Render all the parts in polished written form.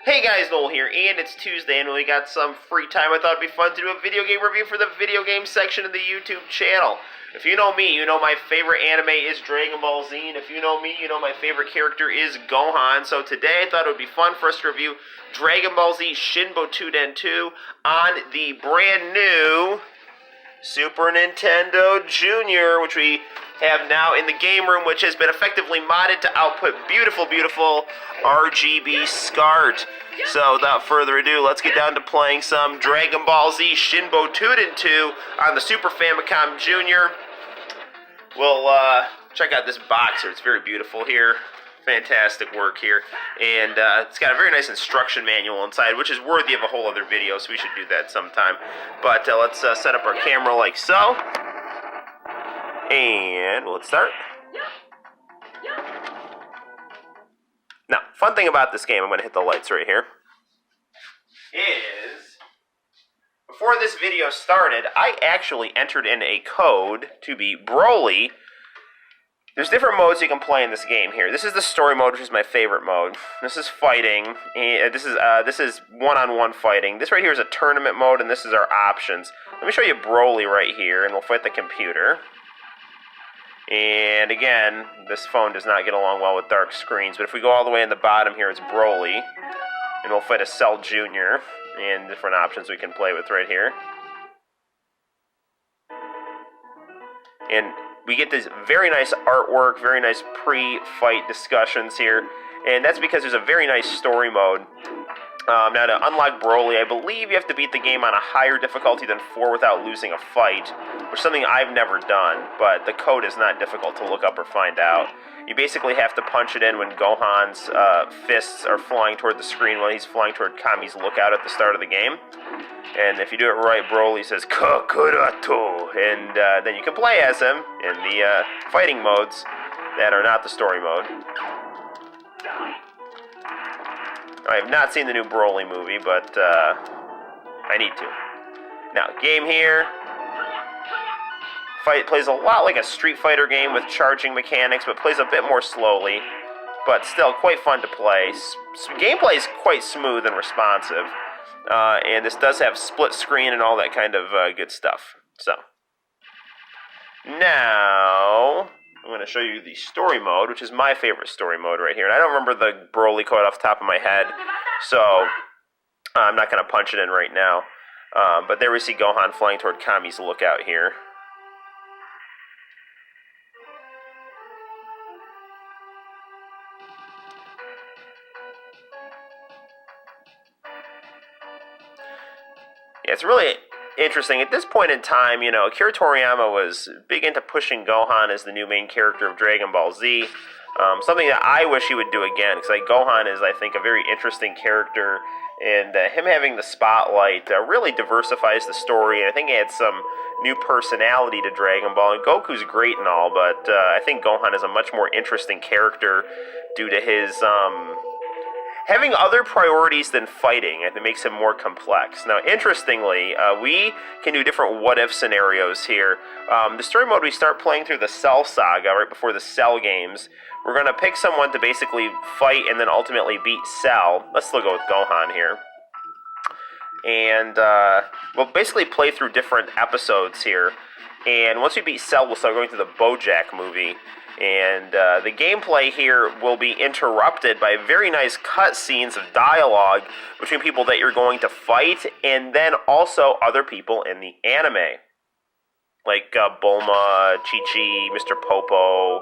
Hey guys, Noel here, and it's Tuesday, and we got some free time. I thought it'd be fun to do a video game review for the video game section of the YouTube channel. If you know me, you know my favorite anime is Dragon Ball Z, and if you know me, you know my favorite character is Gohan. So today I thought it would be fun for us to review Dragon Ball Z Shin Butoden 2 on the brand new Super Nintendo Junior, which we have now in the game room, which has been effectively modded to output beautiful, beautiful RGB SCART. So without further ado, let's get down to playing some Dragon Ball Z Shin Butoden 2 on the Super Famicom Junior. We'll check out this box here. It's very beautiful here. Fantastic work here. And it's got a very nice instruction manual inside, which is worthy of a whole other video, so we should do that sometime. But let's set up our camera like so. And let's start. Now, fun thing about this game, I'm going to hit the lights right here, is before this video started, I actually entered in a code to be Broly. There's different modes you can play in this game here. This is the story mode, which is my favorite mode. This is fighting. This is one-on-one fighting. This right here is a tournament mode, and this is our options. Let me show you Broly right here, and we'll fight the computer. And again, this phone does not get along well with dark screens, but if we go all the way in the bottom here, it's Broly. And we'll fight a Cell Jr. and different options we can play with right here. And we get this very nice artwork, very nice pre-fight discussions here. And that's because there's a very nice story mode. Now, to unlock Broly, I believe you have to beat the game on a higher difficulty than 4 without losing a fight, which is something I've never done, but the code is not difficult to look up or find out. You basically have to punch it in when Gohan's fists are flying toward the screen while he's flying toward Kami's lookout at the start of the game. And if you do it right, Broly says, Kakurato, and then you can play as him in the fighting modes that are not the story mode. I have not seen the new Broly movie, but I need to. Now, game here. Fight plays a lot like a Street Fighter game with charging mechanics, but plays a bit more slowly, but still quite fun to play. Gameplay is quite smooth and responsive, and this does have split screen and all that kind of good stuff. So, now I'm going to show you the story mode, which is my favorite story mode right here. And I don't remember the Broly code off the top of my head, so I'm not going to punch it in right now. But there we see Gohan flying toward Kami's lookout here. Yeah, it's really interesting. At this point in time, you know, Akira Toriyama was big into pushing Gohan as the new main character of Dragon Ball Z. Something that I wish he would do again, because like, Gohan is, I think, a very interesting character, and him having the spotlight really diversifies the story, and I think it adds some new personality to Dragon Ball. And Goku's great and all, but I think Gohan is a much more interesting character due to his having other priorities than fighting. It makes him more complex. Now, interestingly, we can do different what-if scenarios here. The story mode, we start playing through the Cell Saga right before the Cell games. We're going to pick someone to basically fight and then ultimately beat Cell. Let's go with Gohan here. And we'll basically play through different episodes here. And once we beat Cell, we'll start going through the BoJack movie. And the gameplay here will be interrupted by very nice cutscenes of dialogue between people that you're going to fight, and then also other people in the anime. Like Bulma, Chi-Chi, Mr. Popo,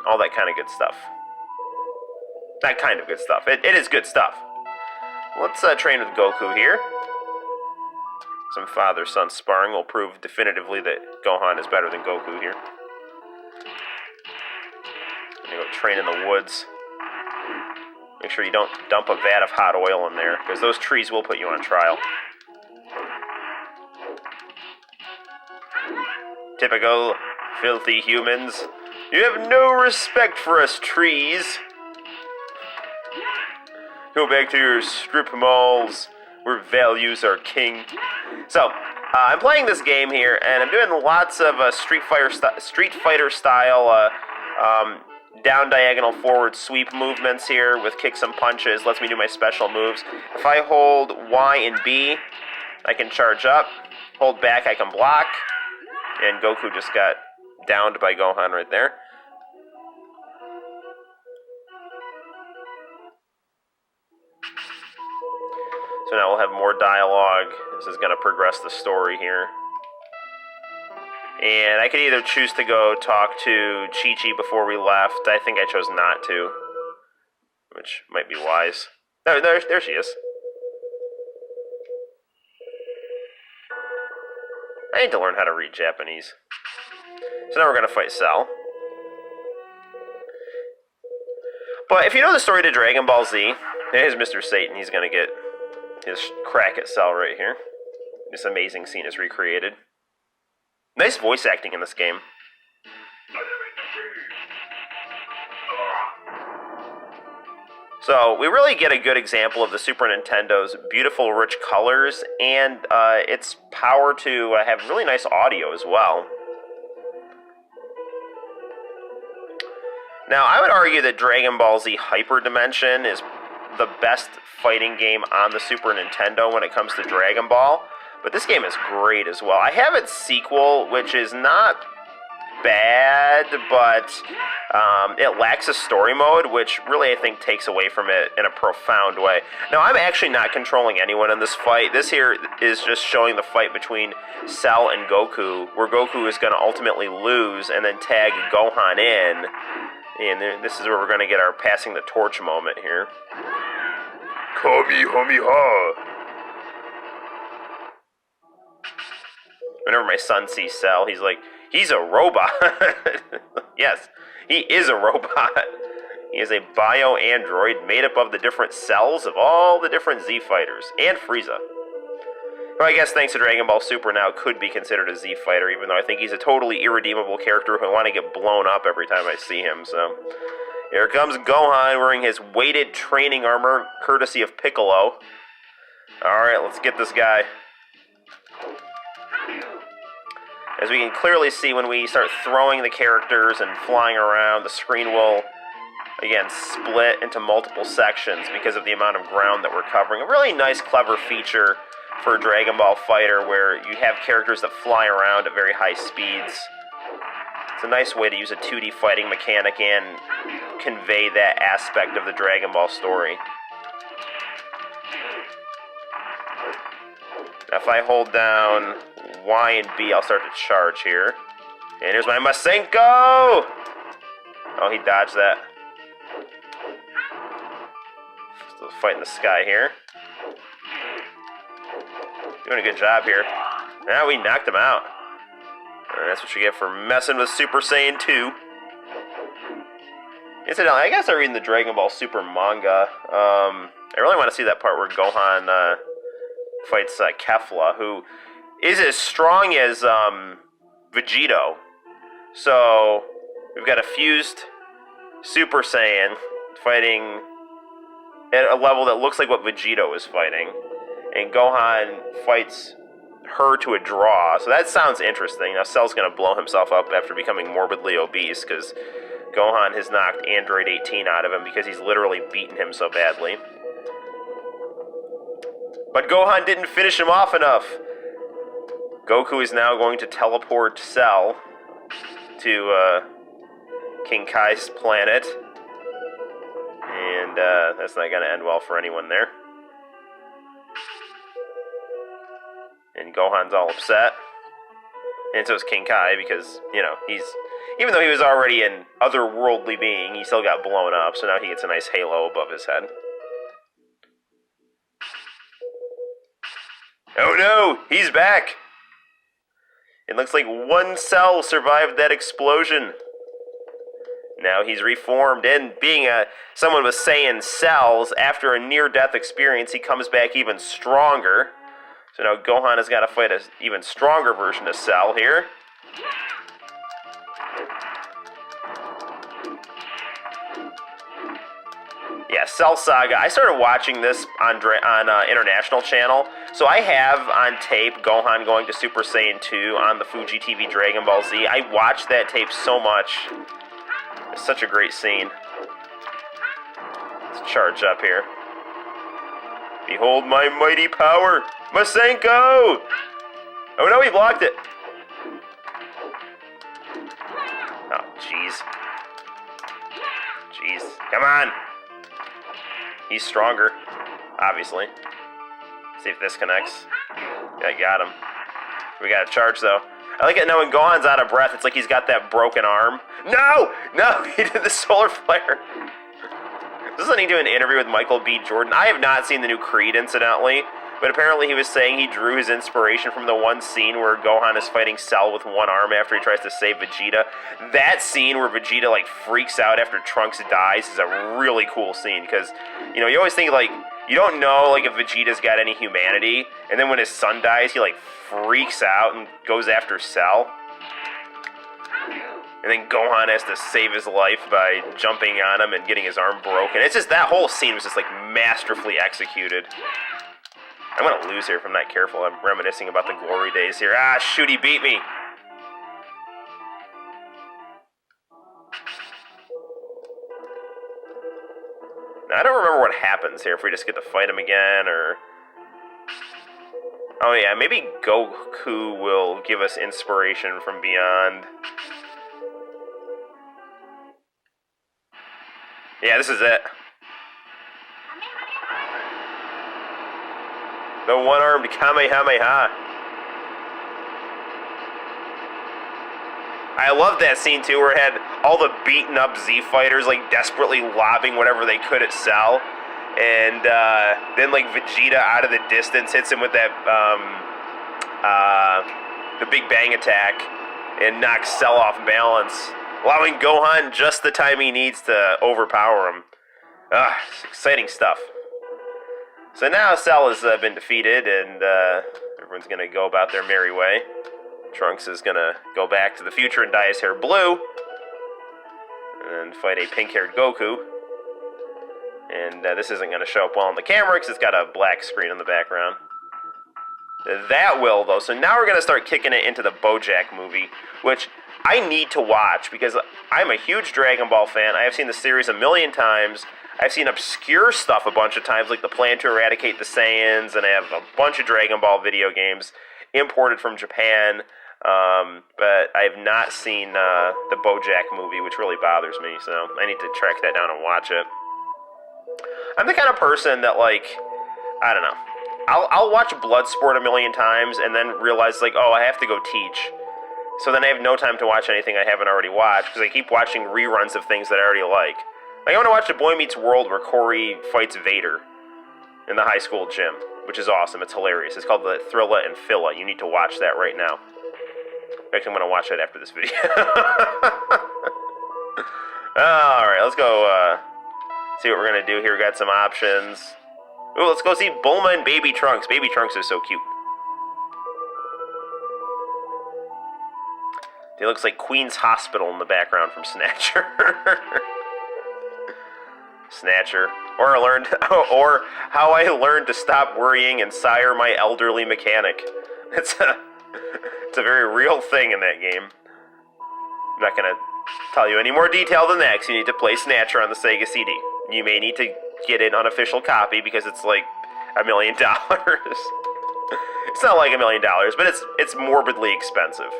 all that kind of good stuff. That kind of good stuff. It is good stuff. Let's train with Goku here. Some father-son sparring will prove definitively that Gohan is better than Goku here. Go train in the woods. Make sure you don't dump a vat of hot oil in there, because those trees will put you on trial. Typical filthy humans. You have no respect for us trees. Go back to your strip malls where values are king. So, I'm playing this game here, and I'm doing lots of Street Fighter style down diagonal forward sweep movements here with kicks and punches. Lets me do my special moves. If I hold Y and B, I can charge up. Hold back, I can block. And Goku just got downed by Gohan right there. So now we'll have more dialogue. This is going to progress the story here. And I could either choose to go talk to Chi-Chi before we left. I think I chose not to, which might be wise. No, there she is. I need to learn how to read Japanese. So now we're going to fight Cell. But if you know the story to Dragon Ball Z, there's Mr. Satan. He's going to get his crack at Cell right here. This amazing scene is recreated. Nice voice acting in this game. So we really get a good example of the Super Nintendo's beautiful, rich colors and its power to have really nice audio as well. Now, I would argue that Dragon Ball Z Hyper Dimension is the best fighting game on the Super Nintendo when it comes to Dragon Ball, but this game is great as well. I have its sequel, which is not bad, but it lacks a story mode, which really I think takes away from it in a profound way. Now, I'm actually not controlling anyone in this fight. This here is just showing the fight between Cell and Goku, where Goku is going to ultimately lose and then tag Gohan in. And this is where we're going to get our passing the torch moment here. Kamehameha! Whenever my son sees Cell, he's like, he's a robot. Yes, he is a robot. He is a bio-android made up of the different cells of all the different Z fighters, and Frieza. Who I guess, thanks to Dragon Ball Super now, could be considered a Z fighter, even though I think he's a totally irredeemable character who I want to get blown up every time I see him, so... Here comes Gohan wearing his weighted training armor, courtesy of Piccolo. Alright, let's get this guy. As we can clearly see, when we start throwing the characters and flying around, the screen will, again, split into multiple sections because of the amount of ground that we're covering. A really nice, clever feature for a Dragon Ball fighter where you have characters that fly around at very high speeds. It's a nice way to use a 2D fighting mechanic and convey that aspect of the Dragon Ball story. Now if I hold down Y and B, I'll start to charge here. And here's my Masenko! Oh, he dodged that. Still fighting the sky here. Doing a good job here. Now we knocked him out. That's what you get for messing with Super Saiyan 2. Incidentally, I guess I'm reading the Dragon Ball Super manga. I really want to see that part where Gohan fights Kefla, who is as strong as Vegito. So, we've got a fused Super Saiyan fighting at a level that looks like what Vegito is fighting. And Gohan fights her to a draw, so that sounds interesting. Now Cell's going to blow himself up after becoming morbidly obese, because Gohan has knocked Android 18 out of him because he's literally beaten him so badly. But Gohan didn't finish him off enough. Goku is now going to teleport Cell to King Kai's planet, and that's not going to end well for anyone there. And Gohan's all upset. And so is King Kai, because, you know, even though he was already an otherworldly being, he still got blown up, so now he gets a nice halo above his head. Oh no! He's back! It looks like one Cell survived that explosion. Now he's reformed, and being someone with Saiyan cells, after a near-death experience, he comes back even stronger. So now Gohan has got to fight an even stronger version of Cell here. Yeah, Cell Saga. I started watching this on International Channel. So I have on tape Gohan going to Super Saiyan 2 on the Fuji TV Dragon Ball Z. I watched that tape so much. It's such a great scene. Let's charge up here. Behold my mighty power, Masenko! Oh no, he blocked it. Oh, jeez. Jeez, come on. He's stronger, obviously. See if this connects. Yeah, got him. We got a charge, though. I like it now when Gohan's out of breath, it's like he's got that broken arm. No! No! He did the solar flare. This is listening to an interview with Michael B. Jordan. I have not seen the new Creed, incidentally, but apparently he was saying he drew his inspiration from the one scene where Gohan is fighting Cell with one arm after he tries to save Vegeta. That scene where Vegeta, like, freaks out after Trunks dies is a really cool scene, because, you know, you always think, like, you don't know, like, if Vegeta's got any humanity, and then when his son dies, he, like, freaks out and goes after Cell. And then Gohan has to save his life by jumping on him and getting his arm broken. It's just, that whole scene was just, like, masterfully executed. I'm gonna lose here if I'm not careful. I'm reminiscing about the glory days here. Ah, shoot, he beat me. Now, I don't remember what happens here, if we just get to fight him again, or... Oh yeah, maybe Goku will give us inspiration from beyond. Yeah, this is it. The one-armed Kamehameha. I love that scene, too, where it had all the beaten-up Z fighters, like, desperately lobbing whatever they could at Cell. And then, like, Vegeta out of the distance hits him with that, the Big Bang attack and knocks Cell off balance, allowing Gohan just the time he needs to overpower him. It's exciting stuff. So now Cell has been defeated, and everyone's going to go about their merry way. Trunks is going to go back to the future and dye his hair blue, and fight a pink-haired Goku. And this isn't going to show up well on the camera, because it's got a black screen in the background. That will, though. So now we're going to start kicking it into the BoJack movie, which I need to watch, because I'm a huge Dragon Ball fan. I have seen the series a million times. I've seen obscure stuff a bunch of times, like the Plan to Eradicate the Saiyans, and I have a bunch of Dragon Ball video games imported from Japan, but I have not seen the BoJack movie, which really bothers me, so I need to track that down and watch it. I'm the kind of person that, like, I don't know, I'll watch Bloodsport a million times and then realize, like, oh, I have to go teach. So then I have no time to watch anything I haven't already watched, because I keep watching reruns of things that I already like. Like, I want to watch The Boy Meets World where Corey fights Vader in the high school gym, which is awesome. It's hilarious. It's called the Thrilla and Philla. You need to watch that right now. Actually, I'm going to watch that after this video. Alright, let's go see what we're going to do here. We got some options. Ooh, let's go see Bulma and Baby Trunks. Baby Trunks is so cute. He looks like Queen's Hospital in the background from Snatcher. Snatcher. Or how I learned to stop worrying and sire my elderly mechanic. It's a very real thing in that game. I'm not going to tell you any more detail than that, because you need to play Snatcher on the Sega CD. You may need to get an unofficial copy, because it's like $1 million. It's not like $1 million, but it's morbidly expensive.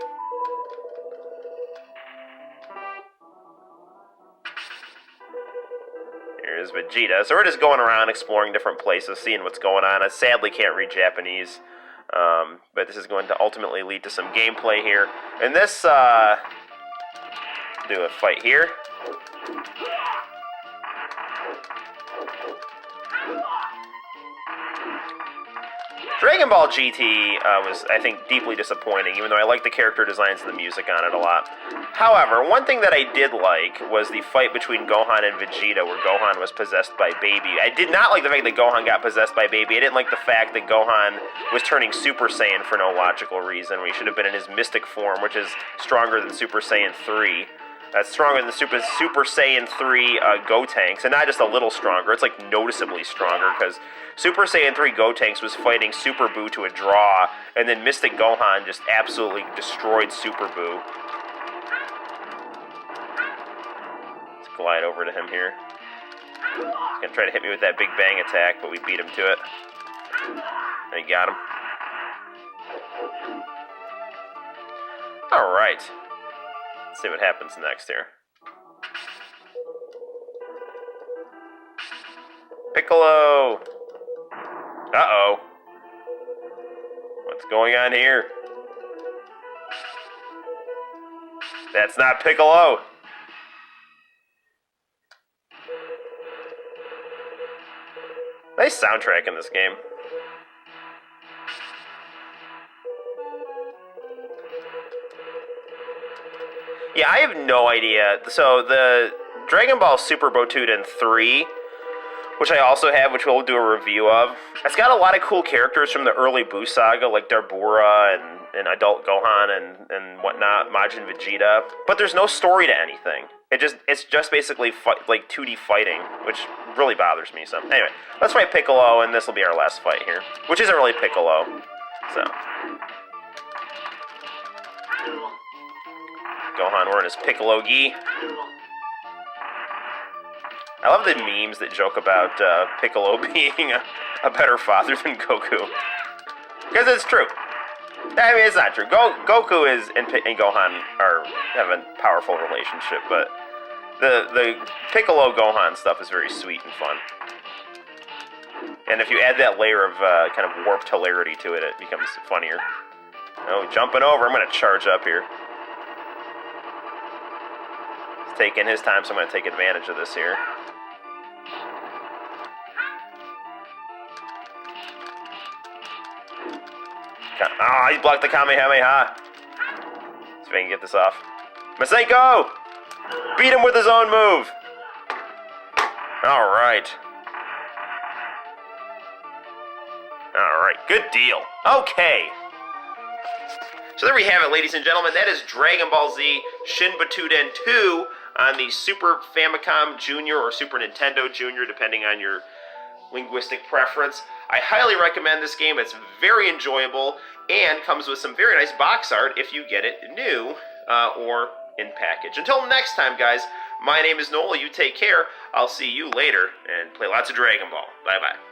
Here's Vegeta. So we're just going around exploring different places, seeing what's going on. I sadly can't read Japanese, but this is going to ultimately lead to some gameplay here. And this, do a fight here. Dragon Ball GT was, I think, deeply disappointing, even though I like the character designs and the music on it a lot. However, one thing that I did like was the fight between Gohan and Vegeta, where Gohan was possessed by Baby. I did not like the fact that Gohan got possessed by Baby. I didn't like the fact that Gohan was turning Super Saiyan for no logical reason, when he should have been in his mystic form, which is stronger than Super Saiyan 3. That's stronger than Super Saiyan 3 Gotenks, and not just a little stronger, it's like noticeably stronger, because Super Saiyan 3 Gotenks was fighting Super Buu to a draw, and then Mystic Gohan just absolutely destroyed Super Buu. glide over to him here. He's gonna try to hit me with that big bang attack, but we beat him to it. There, you got him. Alright. Let's see what happens next here. Piccolo! Uh-oh. What's going on here? That's not Piccolo! Nice soundtrack in this game. Yeah, I have no idea. So the Dragon Ball Super Butoden 3, which I also have, which we'll do a review of, it's got a lot of cool characters from the early Buu saga, like Darbura and Adult Gohan and whatnot, Majin Vegeta. But there's no story to anything. It's just basically like 2D fighting, which really bothers me. So anyway, let's fight Piccolo, and this will be our last fight here, which isn't really Piccolo. So Gohan wearing his Piccolo gi. I love the memes that joke about Piccolo being a better father than Goku, because it's true. I mean, it's not true. Goku and Gohan have a powerful relationship, but the Piccolo Gohan stuff is very sweet and fun. And if you add that layer of kind of warped hilarity to it, it becomes funnier. Oh, jumping over. I'm going to charge up here. He's taking his time, so I'm going to take advantage of this here. Ah, he blocked the Kamehameha. See if I can get this off. Masenko! Beat him with his own move. Alright. Alright, good deal. Okay. So there we have it, ladies and gentlemen. That is Dragon Ball Z Shin Butoden 2 on the Super Famicom Junior or Super Nintendo Junior, depending on your linguistic preference. I highly recommend this game. It's very enjoyable and comes with some very nice box art if you get it new or in package. Until next time, guys, my name is Noel. You take care. I'll see you later and play lots of Dragon Ball. Bye-bye.